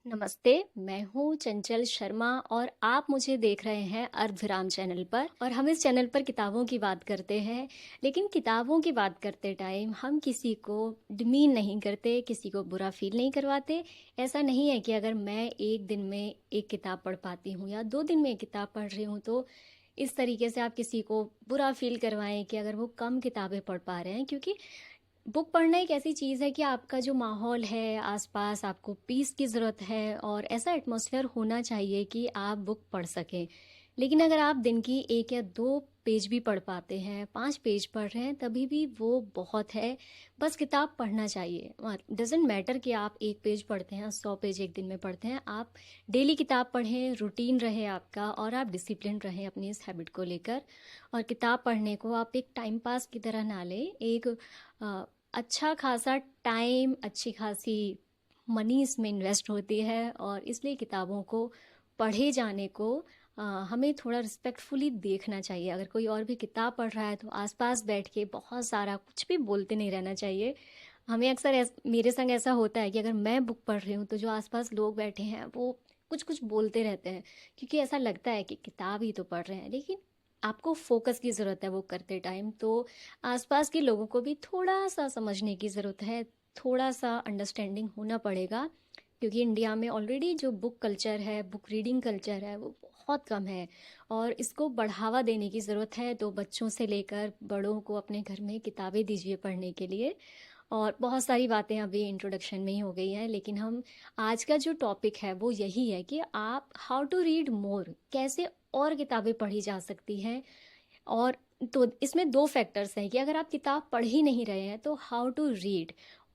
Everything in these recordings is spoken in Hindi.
नमस्ते, मैं हूँ चंचल शर्मा और आप मुझे देख रहे हैं अर्धविराम चैनल पर। और हम इस चैनल पर किताबों की बात करते हैं। लेकिन किताबों की बात करते टाइम हम किसी को डिमीन नहीं करते, किसी को बुरा फील नहीं करवाते। ऐसा नहीं है कि अगर मैं एक दिन में एक किताब पढ़ पाती हूँ या 2 दिन में एक किताब पढ़ रही हूँ तो इस तरीके से आप किसी को बुरा फील करवाएं कि अगर वो कम किताबें पढ़ पा रहे हैं। क्योंकि बुक पढ़ना एक ऐसी चीज़ है कि आपका जो माहौल है आसपास, आपको पीस की ज़रूरत है और ऐसा एटमॉस्फेयर होना चाहिए कि आप बुक पढ़ सकें। लेकिन अगर आप दिन की 1 या 2 पेज भी पढ़ पाते हैं, 5 पेज पढ़ रहे हैं, तभी भी वो बहुत है। बस किताब पढ़ना चाहिए। डजेंट मैटर कि आप 1 पेज पढ़ते हैं, 100 पेज एक दिन में पढ़ते हैं। आप डेली किताब पढ़ें, रूटीन रहे आपका और आप डिसिप्लिन रहें अपनी इस हैबिट को लेकर। और किताब पढ़ने को आप एक टाइम पास की तरह ना लें, एक अच्छा खासा टाइम, अच्छी खासी मनी इसमें इन्वेस्ट होती है। और इसलिए किताबों को पढ़े जाने को हमें थोड़ा रिस्पेक्टफुली देखना चाहिए। अगर कोई और भी किताब पढ़ रहा है तो आसपास बैठ के बहुत सारा कुछ भी बोलते नहीं रहना चाहिए। हमें अक्सर मेरे संग ऐसा होता है कि अगर मैं बुक पढ़ रही हूँ तो जो आसपास लोग बैठे हैं वो कुछ कुछ बोलते रहते हैं, क्योंकि ऐसा लगता है कि किताब ही तो पढ़ रहे हैं। लेकिन आपको फोकस की ज़रूरत है वो करते टाइम। तो आसपास के लोगों को भी थोड़ा सा समझने की ज़रूरत है, थोड़ा सा अंडरस्टैंडिंग होना पड़ेगा। क्योंकि इंडिया में ऑलरेडी जो बुक कल्चर है, बुक रीडिंग कल्चर है, वो बहुत कम है और इसको बढ़ावा देने की ज़रूरत है। तो बच्चों से लेकर बड़ों को अपने घर में किताबें दीजिए पढ़ने के लिए। और बहुत सारी बातें अभी इंट्रोडक्शन में ही हो गई हैं, लेकिन हम आज का जो टॉपिक है वो यही है कि आप हाउ टू रीड मोर, कैसे और किताबें पढ़ी जा सकती हैं। और तो इसमें 2 फैक्टर्स हैं कि अगर आप किताब पढ़ ही नहीं रहे हैं तो हाउ टू रीड,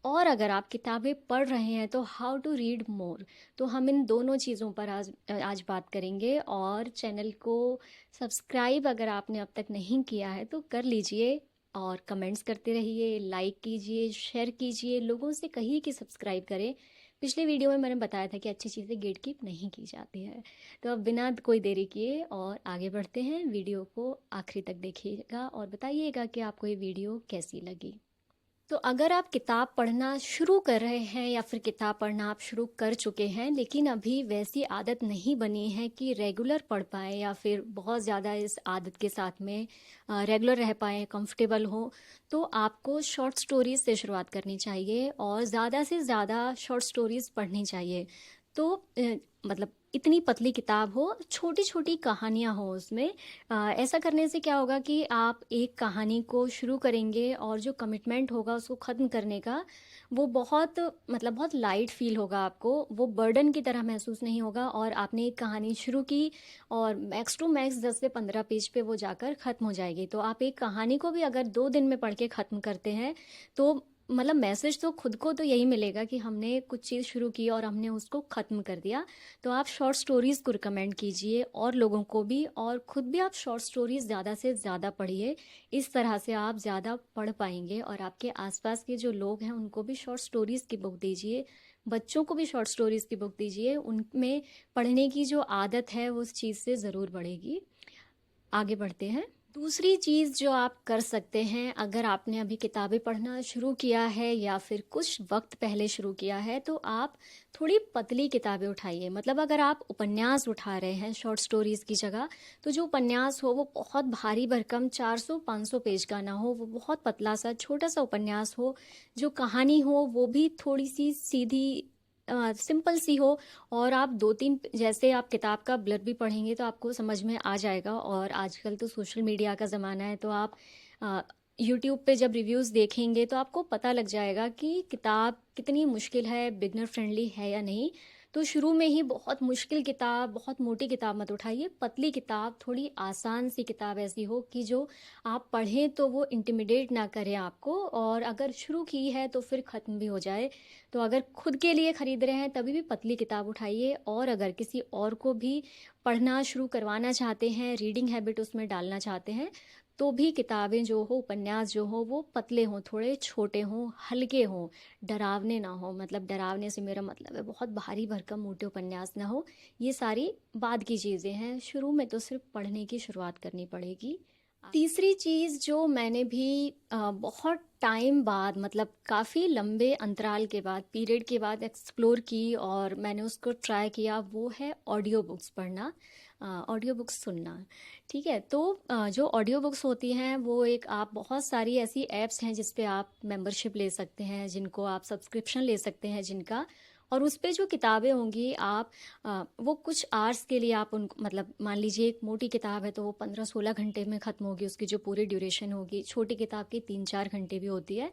और अगर आप किताबें पढ़ रहे हैं तो हाउ टू रीड मोर। तो हम इन दोनों चीज़ों पर आज बात करेंगे। और चैनल को सब्सक्राइब अगर आपने अब तक नहीं किया है तो कर लीजिए और कमेंट्स करते रहिए, लाइक कीजिए, शेयर कीजिए, लोगों से कहिए कि सब्सक्राइब करें। पिछले वीडियो में मैंने बताया था कि अच्छी चीज़ें गेट कीप नहीं की जाती है। तो अब बिना कोई देरी किए और आगे बढ़ते हैं। वीडियो को आखिरी तक देखिएगा और बताइएगा कि आपको ये वीडियो कैसी लगी। तो अगर आप किताब पढ़ना शुरू कर रहे हैं या फिर किताब पढ़ना आप शुरू कर चुके हैं लेकिन अभी वैसी आदत नहीं बनी है कि रेगुलर पढ़ पाए या फिर बहुत ज़्यादा इस आदत के साथ में रेगुलर रह पाए, कंफर्टेबल हो, तो आपको शॉर्ट स्टोरीज से शुरुआत करनी चाहिए और ज़्यादा से ज़्यादा शॉर्ट स्टोरीज पढ़नी चाहिए। तो मतलब इतनी पतली किताब हो, छोटी छोटी कहानियाँ हो उसमें। ऐसा करने से क्या होगा कि आप एक कहानी को शुरू करेंगे और जो कमिटमेंट होगा उसको ख़त्म करने का, वो बहुत मतलब बहुत लाइट फील होगा आपको, वो बर्डन की तरह महसूस नहीं होगा। और आपने एक कहानी शुरू की और मैक्स टू मैक्स 10 से 15 पेज पे वो जाकर ख़त्म हो जाएगी। तो आप एक कहानी को भी अगर 2 दिन में पढ़ के ख़त्म करते हैं तो मतलब मैसेज तो खुद को तो यही मिलेगा कि हमने कुछ चीज़ शुरू की और हमने उसको ख़त्म कर दिया। तो आप शॉर्ट स्टोरीज़ को रिकमेंड कीजिए और लोगों को भी, और खुद भी आप शॉर्ट स्टोरीज़ ज़्यादा से ज़्यादा पढ़िए। इस तरह से आप ज़्यादा पढ़ पाएंगे और आपके आसपास के जो लोग हैं उनको भी शॉर्ट स्टोरीज़ की बुक दीजिए। बच्चों को भी शॉर्ट स्टोरीज़ की बुक दीजिए, उनमें पढ़ने की जो आदत है वो उस चीज़ से ज़रूर बढ़ेगी। आगे बढ़ते हैं। दूसरी चीज़ जो आप कर सकते हैं, अगर आपने अभी किताबें पढ़ना शुरू किया है या फिर कुछ वक्त पहले शुरू किया है, तो आप थोड़ी पतली किताबें उठाइए। मतलब अगर आप उपन्यास उठा रहे हैं शॉर्ट स्टोरीज़ की जगह, तो जो उपन्यास हो वो बहुत भारी भरकम 400-500 पेज का ना हो, वो बहुत पतला सा छोटा सा उपन्यास हो। जो कहानी हो वो भी थोड़ी सी सीधी सिंपल सी हो। और आप 2-3, जैसे आप किताब का ब्लर्ब भी पढ़ेंगे तो आपको समझ में आ जाएगा। और आजकल तो सोशल मीडिया का ज़माना है, तो आप यूट्यूब पे जब रिव्यूज़ देखेंगे तो आपको पता लग जाएगा कि किताब कितनी मुश्किल है, बिगनर फ्रेंडली है या नहीं। तो शुरू में ही बहुत मुश्किल किताब, बहुत मोटी किताब मत उठाइए। पतली किताब, थोड़ी आसान सी किताब ऐसी हो कि जो आप पढ़ें तो वो इंटिमिडेट ना करे आपको, और अगर शुरू की है तो फिर ख़त्म भी हो जाए। तो अगर खुद के लिए ख़रीद रहे हैं तभी भी पतली किताब उठाइए। और अगर किसी और को भी पढ़ना शुरू करवाना चाहते हैं, रीडिंग हैबिट उसमें डालना चाहते हैं, तो भी किताबें जो हो, उपन्यास जो हो, वो पतले हों, थोड़े छोटे हों, हल्के हों, डरावने ना हो। मतलब डरावने से मेरा मतलब है बहुत भारी भरकम मोटे उपन्यास ना हो। ये सारी बाद की चीज़ें हैं, शुरू में तो सिर्फ पढ़ने की शुरुआत करनी पड़ेगी। तीसरी चीज़ जो मैंने भी बहुत टाइम बाद मतलब काफ़ी लंबे अंतराल के बाद पीरियड के बाद एक्सप्लोर की और मैंने उसको ट्राई किया, वो है ऑडियो बुक्स पढ़ना, ऑडियो बुक्स सुनना। ठीक है, तो जो ऑडियो बुक्स होती हैं वो एक, आप बहुत सारी ऐसी ऐप्स हैं जिस पे आप मेंबरशिप ले सकते हैं, जिनको आप सब्सक्रिप्शन ले सकते हैं जिनका, और उस पे जो किताबें होंगी आप वो कुछ आवर्स के लिए आप उनको, मतलब मान लीजिए एक मोटी किताब है तो वो 15-16 घंटे में ख़त्म होगी, उसकी जो पूरी ड्यूरेशन होगी। छोटी किताब की 3-4 घंटे भी होती है,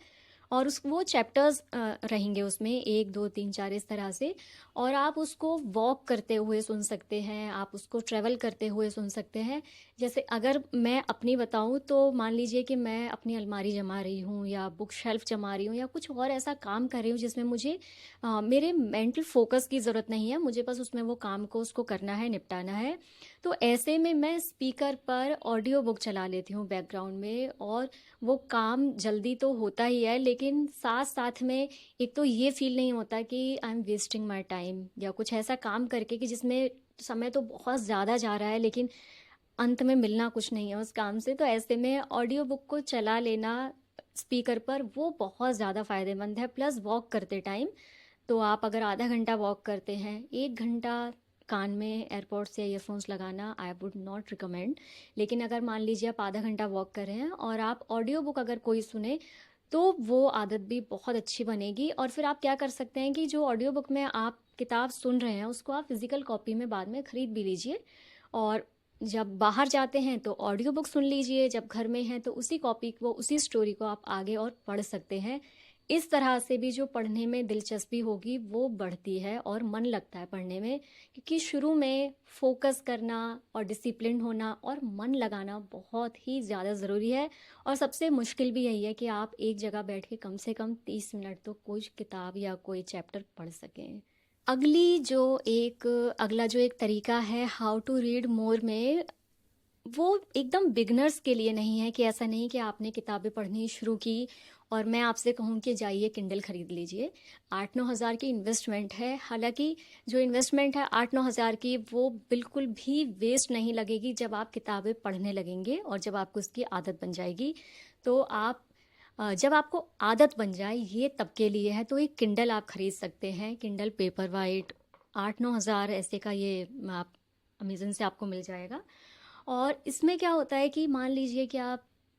और उस वो चैप्टर्स रहेंगे उसमें, 1 2 3 4 इस तरह से। और आप उसको वॉक करते हुए सुन सकते हैं, आप उसको ट्रैवल करते हुए सुन सकते हैं। जैसे अगर मैं अपनी बताऊं तो मान लीजिए कि मैं अपनी अलमारी जमा रही हूँ या बुक शेल्फ जमा रही हूँ या कुछ और ऐसा काम कर रही हूँ जिसमें मुझे मेरे मेंटल फोकस की ज़रूरत नहीं है, मुझे बस उसमें वो काम को उसको करना है, निपटाना है। तो ऐसे में मैं स्पीकर पर ऑडियो बुक चला लेती हूँ बैकग्राउंड में, और वो काम जल्दी तो होता ही है, लेकिन साथ साथ में एक तो ये फील नहीं होता कि I am wasting my time या कुछ ऐसा काम करके कि जिसमें समय तो बहुत ज़्यादा जा रहा है लेकिन अंत में मिलना कुछ नहीं है उस काम से। तो ऐसे में ऑडियो बुक को चला लेना स्पीकर पर वो बहुत ज़्यादा फ़ायदेमंद है। प्लस वॉक करते टाइम, तो आप अगर आधा घंटा वॉक करते हैं, 1 घंटा कान में एयरपोड्स या ईयरफोन्स लगाना आई वुड नॉट रिकमेंड। लेकिन अगर मान लीजिए आप आधा घंटा वॉक कर रहे हैं और आप ऑडियो बुक अगर कोई सुने, तो वो आदत भी बहुत अच्छी बनेगी। और फिर आप क्या कर सकते हैं कि जो ऑडियो बुक में आप किताब सुन रहे हैं उसको आप फिजिकल कॉपी में बाद में ख़रीद भी लीजिए, और जब बाहर जाते हैं तो ऑडियो बुक सुन लीजिए, जब घर में हैं तो उसी कॉपी को, उसी स्टोरी को आप आगे और पढ़ सकते हैं। इस तरह से भी जो पढ़ने में दिलचस्पी होगी वो बढ़ती है और मन लगता है पढ़ने में, क्योंकि शुरू में फोकस करना और डिसिप्लिन होना और मन लगाना बहुत ही ज़्यादा ज़रूरी है। और सबसे मुश्किल भी यही है कि आप एक जगह बैठ के कम से कम 30 मिनट तो कोई किताब या कोई चैप्टर पढ़ सकें। अगली जो एक अगला जो एक तरीका है हाउ टू रीड मोर में, वो एकदम बिगनर्स के लिए नहीं है, कि ऐसा नहीं कि आपने किताबें पढ़नी शुरू की और मैं आपसे कहूँ कि जाइए किंडल खरीद लीजिए। 8-9 हज़ार की इन्वेस्टमेंट है, हालांकि जो इन्वेस्टमेंट है 8-9 हज़ार की वो बिल्कुल भी वेस्ट नहीं लगेगी जब आप किताबें पढ़ने लगेंगे और जब आपको उसकी आदत बन जाएगी। तो आप जब आपको आदत बन जाए, ये तब के लिए है। तो एक किंडल आप खरीद सकते हैं, किंडल पेपर वाइट, 8-9 हज़ार ऐसे का ये आप अमेजन से आपको मिल जाएगा। और इसमें क्या होता है कि मान लीजिए कि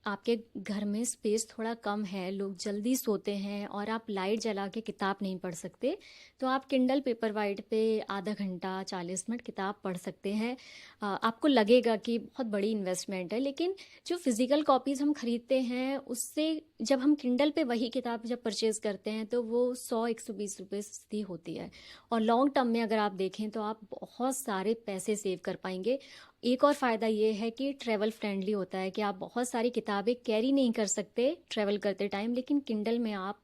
आपके घर में स्पेस थोड़ा कम है, लोग जल्दी सोते हैं और आप लाइट जला के किताब नहीं पढ़ सकते, तो आप किंडल पेपर वाइट पे आधा घंटा 40 मिनट किताब पढ़ सकते हैं। आपको लगेगा कि बहुत बड़ी इन्वेस्टमेंट है, लेकिन जो फिज़िकल कॉपीज़ हम खरीदते हैं उससे, जब हम किंडल पे वही किताब जब परचेज़ करते हैं तो वो 100-120 रुपये सस्ती होती है। और लॉन्ग टर्म में अगर आप देखें तो आप बहुत सारे पैसे सेव कर पाएंगे। एक और फ़ायदा ये है कि ट्रैवल फ्रेंडली होता है, कि आप बहुत सारी किताबें कैरी नहीं कर सकते ट्रैवल करते टाइम, लेकिन किंडल में आप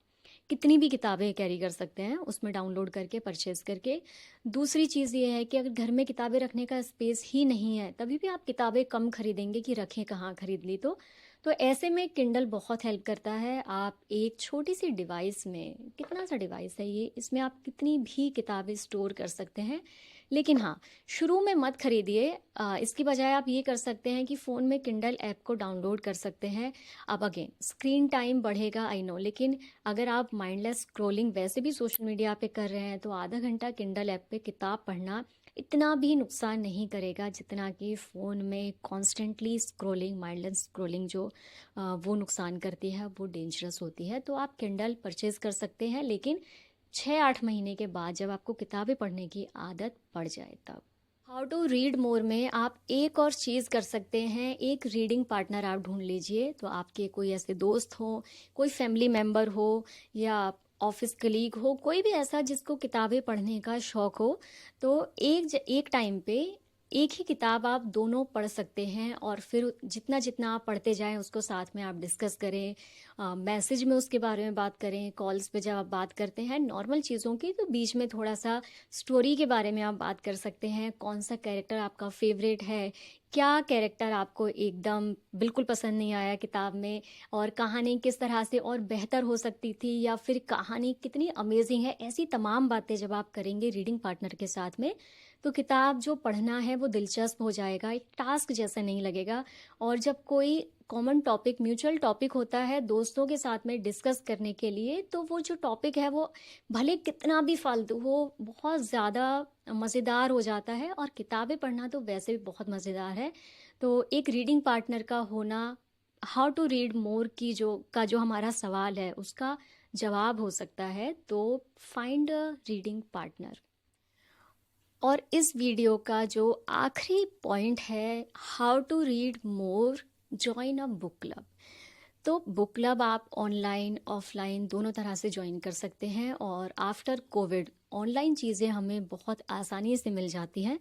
कितनी भी किताबें कैरी कर सकते हैं उसमें डाउनलोड करके, परचेज करके। दूसरी चीज़ ये है कि अगर घर में किताबें रखने का स्पेस ही नहीं है, तभी भी आप किताबें कम खरीदेंगे कि रखें कहाँ, खरीद ली तो ऐसे में किंडल बहुत हेल्प करता है। आप एक छोटी सी डिवाइस में, कितना सा डिवाइस है ये, इसमें आप कितनी भी किताबें स्टोर कर सकते हैं। लेकिन हाँ, शुरू में मत खरीदिए। इसकी बजाय आप ये कर सकते हैं कि फ़ोन में किंडल ऐप को डाउनलोड कर सकते हैं। अब अगेन स्क्रीन टाइम बढ़ेगा, आई नो, लेकिन अगर आप माइंडलेस स्क्रॉलिंग वैसे भी सोशल मीडिया पे कर रहे हैं तो आधा घंटा किंडल ऐप पे किताब पढ़ना इतना भी नुकसान नहीं करेगा जितना कि फ़ोन में कॉन्स्टेंटली स्क्रॉलिंग, माइंडलेस स्क्रॉलिंग जो वो नुकसान करती है, वो डेंजरस होती है। तो आप किंडल परचेज़ कर सकते हैं, लेकिन 6-8 महीने के बाद जब आपको किताबें पढ़ने की आदत पड़ जाए तब। हाउ टू रीड मोर में आप एक और चीज़ कर सकते हैं, एक रीडिंग पार्टनर आप ढूंढ लीजिए। तो आपके कोई ऐसे दोस्त हो, कोई फैमिली मेम्बर हो, या ऑफिस कलीग हो, कोई भी ऐसा जिसको किताबें पढ़ने का शौक हो, तो एक टाइम पे एक ही किताब आप दोनों पढ़ सकते हैं। और फिर जितना जितना आप पढ़ते जाएं उसको साथ में आप डिस्कस करें, मैसेज में उसके बारे में बात करें, कॉल्स पे जब आप बात करते हैं नॉर्मल चीज़ों की, तो बीच में थोड़ा सा स्टोरी के बारे में आप बात कर सकते हैं। कौन सा कैरेक्टर आपका फेवरेट है, क्या कैरेक्टर आपको एकदम बिल्कुल पसंद नहीं आया किताब में, और कहानी किस तरह से और बेहतर हो सकती थी, या फिर कहानी कितनी अमेजिंग है। ऐसी तमाम बातें जब आप करेंगे रीडिंग पार्टनर के साथ में, तो किताब जो पढ़ना है वो दिलचस्प हो जाएगा, एक टास्क जैसा नहीं लगेगा। और जब कोई कॉमन टॉपिक, म्यूचुअल टॉपिक होता है दोस्तों के साथ में डिस्कस करने के लिए, तो वो जो टॉपिक है वो भले कितना भी फालतू हो, बहुत ज़्यादा मज़ेदार हो जाता है। और किताबें पढ़ना तो वैसे भी बहुत मज़ेदार है। तो एक रीडिंग पार्टनर का होना, हाउ टू रीड मोर की जो हमारा सवाल है उसका जवाब हो सकता है। तो फाइंड अ रीडिंग पार्टनर। और इस वीडियो का जो आखिरी पॉइंट है, how to read more, join a book club. तो बुक क्लब आप ऑनलाइन ऑफलाइन दोनों तरह से ज्वाइन कर सकते हैं। और आफ्टर कोविड ऑनलाइन चीज़ें हमें बहुत आसानी से मिल जाती हैं।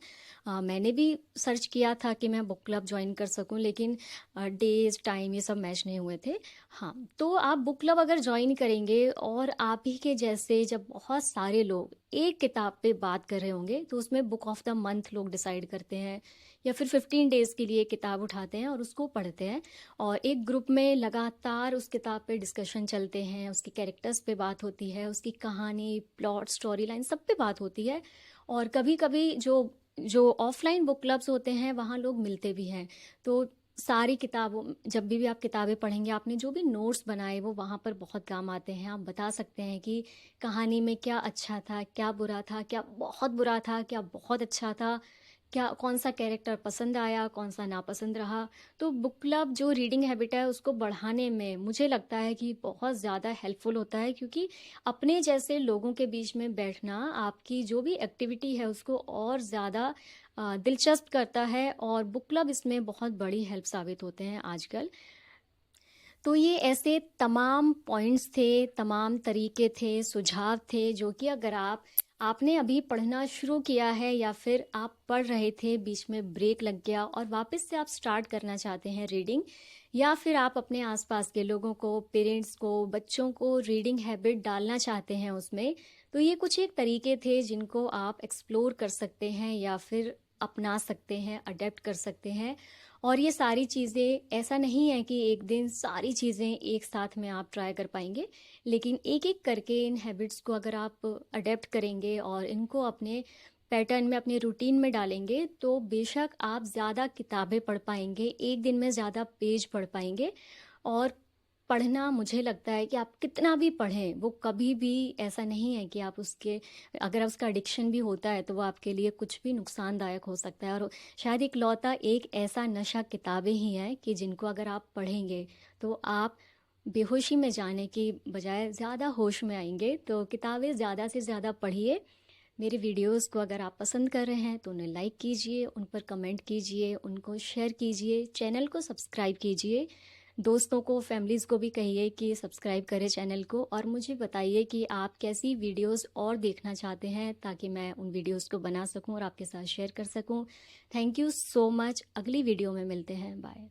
मैंने भी सर्च किया था कि मैं बुक क्लब ज्वाइन कर सकूं, लेकिन डेज टाइम ये सब मैच नहीं हुए थे। हाँ, तो आप बुक क्लब अगर ज्वाइन करेंगे और आप ही के जैसे जब बहुत सारे लोग एक किताब पे बात कर रहे होंगे, तो उसमें बुक ऑफ द मंथ लोग डिसाइड करते हैं, या फिर 15 डेज के लिए किताब उठाते हैं और उसको पढ़ते हैं। और एक ग्रुप में लगातार उस किताब पे डिस्कशन चलते हैं, उसके कैरेक्टर्स पे बात होती है, उसकी कहानी, प्लॉट, स्टोरी लाइन सब पे बात होती है। और कभी कभी जो जो ऑफलाइन बुक क्लब्स होते हैं वहाँ लोग मिलते भी हैं। तो सारी किताबों, जब भी आप किताबें पढ़ेंगे, आपने जो भी नोट्स बनाए वो वहाँ पर बहुत काम आते हैं। आप बता सकते हैं कि कहानी में क्या अच्छा था, क्या बुरा था, क्या बहुत बुरा था, क्या बहुत अच्छा था, क्या कौन सा कैरेक्टर पसंद आया, कौन सा नापसंद रहा। तो बुक क्लब जो रीडिंग हैबिट है उसको बढ़ाने में मुझे लगता है कि बहुत ज़्यादा हेल्पफुल होता है, क्योंकि अपने जैसे लोगों के बीच में बैठना आपकी जो भी एक्टिविटी है उसको और ज़्यादा दिलचस्प करता है। और बुक क्लब इसमें बहुत बड़ी हेल्प साबित होते हैं आजकल। तो ये ऐसे तमाम पॉइंट्स थे, तमाम तरीके थे, सुझाव थे, जो कि अगर आपने अभी पढ़ना शुरू किया है, या फिर आप पढ़ रहे थे, बीच में ब्रेक लग गया और वापस से आप स्टार्ट करना चाहते हैं रीडिंग, या फिर आप अपने आसपास के लोगों को, पेरेंट्स को, बच्चों को रीडिंग हैबिट डालना चाहते हैं उसमें, तो ये कुछ एक तरीके थे जिनको आप एक्सप्लोर कर सकते हैं या फिर अपना सकते हैं, अडेप्ट कर सकते हैं। और ये सारी चीज़ें, ऐसा नहीं है कि एक दिन सारी चीज़ें एक साथ में आप ट्राई कर पाएंगे, लेकिन एक एक करके इन हैबिट्स को अगर आप अडेप्ट करेंगे और इनको अपने पैटर्न में, अपने रूटीन में डालेंगे, तो बेशक आप ज़्यादा किताबें पढ़ पाएंगे, एक दिन में ज़्यादा पेज पढ़ पाएंगे। और पढ़ना, मुझे लगता है कि आप कितना भी पढ़ें, वो कभी भी ऐसा नहीं है कि आप उसके, अगर उसका एडिक्शन भी होता है तो वो आपके लिए कुछ भी नुकसानदायक हो सकता है। और शायद इकलौता एक ऐसा नशा किताबें ही है कि जिनको अगर आप पढ़ेंगे तो आप बेहोशी में जाने की बजाय ज़्यादा होश में आएंगे। तो किताबें ज़्यादा से ज़्यादा पढ़िए। मेरे वीडियोस को अगर आप पसंद कर रहे हैं तो उन्हें लाइक कीजिए, उन पर कमेंट कीजिए, उनको शेयर कीजिए, चैनल को सब्सक्राइब कीजिए। दोस्तों को, फैमिलीज़ को भी कहिए कि सब्सक्राइब करें चैनल को। और मुझे बताइए कि आप कैसी वीडियोस और देखना चाहते हैं, ताकि मैं उन वीडियोस को बना सकूं और आपके साथ शेयर कर सकूं। Thank you so much. अगली वीडियो में मिलते हैं। बाय।